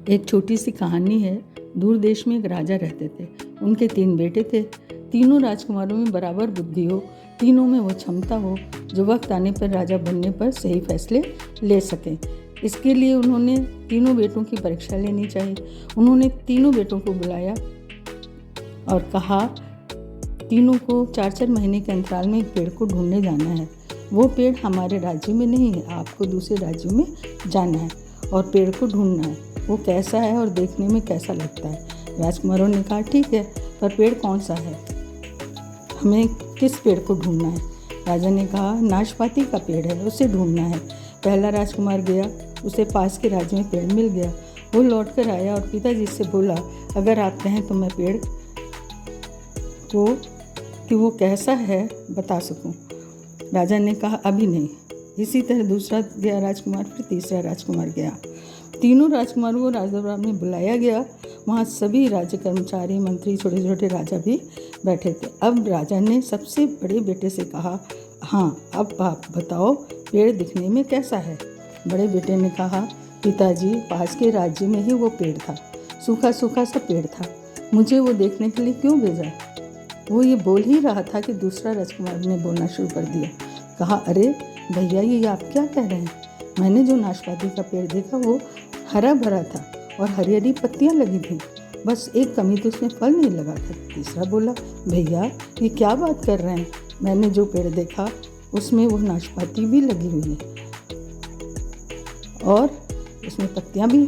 एक छोटी सी कहानी है। दूर देश में एक राजा रहते थे। उनके 3 बेटे थे। तीनों राजकुमारों में बराबर बुद्धि हो, तीनों में वो क्षमता हो जो वक्त आने पर राजा बनने पर सही फैसले ले सकें। इसके लिए उन्होंने तीनों बेटों की परीक्षा लेनी चाहिए। उन्होंने तीनों बेटों को बुलाया और कहा, तीनों को 4-4 महीने के अंतराल में एक पेड़ को ढूंढने जाना है। वो पेड़ हमारे राज्य में नहीं है, आपको दूसरे राज्यों में जाना है और पेड़ को ढूंढना है। वो कैसा है और देखने में कैसा लगता है। राजकुमारों ने कहा, ठीक है, पर पेड़ कौन सा है, हमें किस पेड़ को ढूंढना है। राजा ने कहा, नाशपाती का पेड़ है, उसे ढूंढना है। पहला राजकुमार गया, उसे पास के राज्य में पेड़ मिल गया। वो लौट कर आया और पिताजी से बोला, अगर आप कहें तो मैं पेड़ को कि वो कैसा है बता सकूं। राजा ने कहा, अभी नहीं। इसी तरह दूसरा गया राजकुमार, फिर तीसरा राजकुमार गया। तीनों राजकुमारों को राजदरबार में बुलाया गया। वहाँ सभी राज्य कर्मचारी, मंत्री, छोटे छोटे राजा भी बैठे थे। अब राजा ने सबसे बड़े बेटे से कहा, हाँ, अब आप बताओ पेड़ दिखने में कैसा है। बड़े बेटे ने कहा, पिताजी, पास के राज्य में ही वो पेड़ था, सूखा सूखा सा पेड़ था, मुझे वो देखने के लिए क्यों भेजा। वो ये बोल ही रहा था कि दूसरा राजकुमार ने बोलना शुरू कर दिया। कहा, अरे भैया, ये आप क्या कह रहे हैं। मैंने जो नाशपाती का पेड़ देखा वो हरा भरा था और हरी हरी पत्तियां लगी थी, बस एक कमी तो उसमें फल नहीं लगा था। तीसरा बोला, भैया ये क्या बात कर रहे हैं, मैंने जो पेड़ देखा उसमें वो नाशपाती भी लगी हुई है और उसमें पत्तियां भी,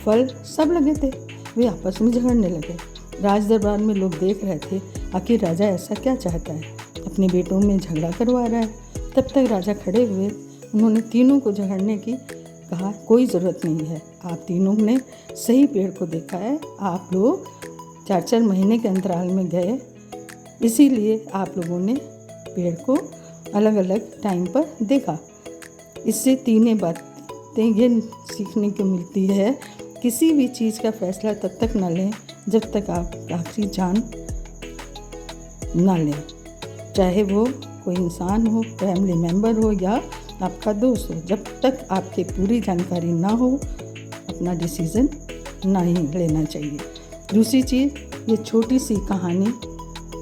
फल सब लगे थे। वे आपस में झगड़ने लगे। राज दरबार में लोग देख रहे थे, आखिर राजा ऐसा क्या चाहता है, अपने बेटों में झगड़ा करवा रहा है। तब तक राजा खड़े हुए। उन्होंने तीनों को झगड़ने की कहा, कोई ज़रूरत नहीं है, आप तीनों ने सही पेड़ को देखा है। आप लोग 4-4 महीने के अंतराल में गए, इसीलिए आप लोगों ने पेड़ को अलग अलग टाइम पर देखा। इससे तीनों बातें ये सीखने को मिलती है, किसी भी चीज़ का फैसला तब तक न लें जब तक आप आखिरी जान ना लें, चाहे वो कोई इंसान हो, फैमिली मेम्बर हो या आपका दोस्त हो। जब तक आपकी पूरी जानकारी ना हो, अपना डिसीज़न ना ही लेना चाहिए। दूसरी चीज़, ये छोटी सी कहानी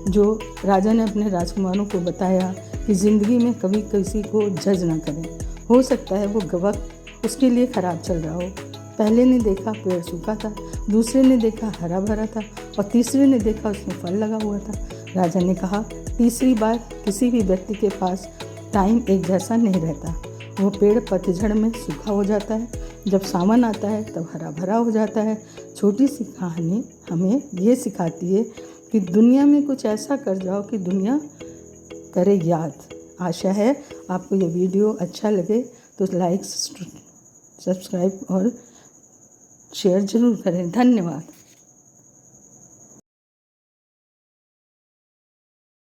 जो राजा ने अपने राजकुमारों को बताया कि ज़िंदगी में कभी किसी को जज ना करें। हो सकता है वो वक्त उसके लिए ख़राब चल रहा हो। पहले ने देखा पेड़ सूखा था, दूसरे ने देखा हरा भरा था और तीसरे ने देखा उसमें फल लगा हुआ था। राजा ने कहा, तीसरी बार किसी भी व्यक्ति के पास टाइम एक जैसा नहीं रहता। वो पेड़ पतझड़ में सूखा हो जाता है, जब सावन आता है तब हरा भरा हो जाता है। छोटी सी कहानी हमें ये सिखाती है कि दुनिया में कुछ ऐसा कर जाओ कि दुनिया करे याद। आशा है आपको ये वीडियो अच्छा लगे तो लाइक, सब्सक्राइब और शेयर ज़रूर करें। धन्यवाद।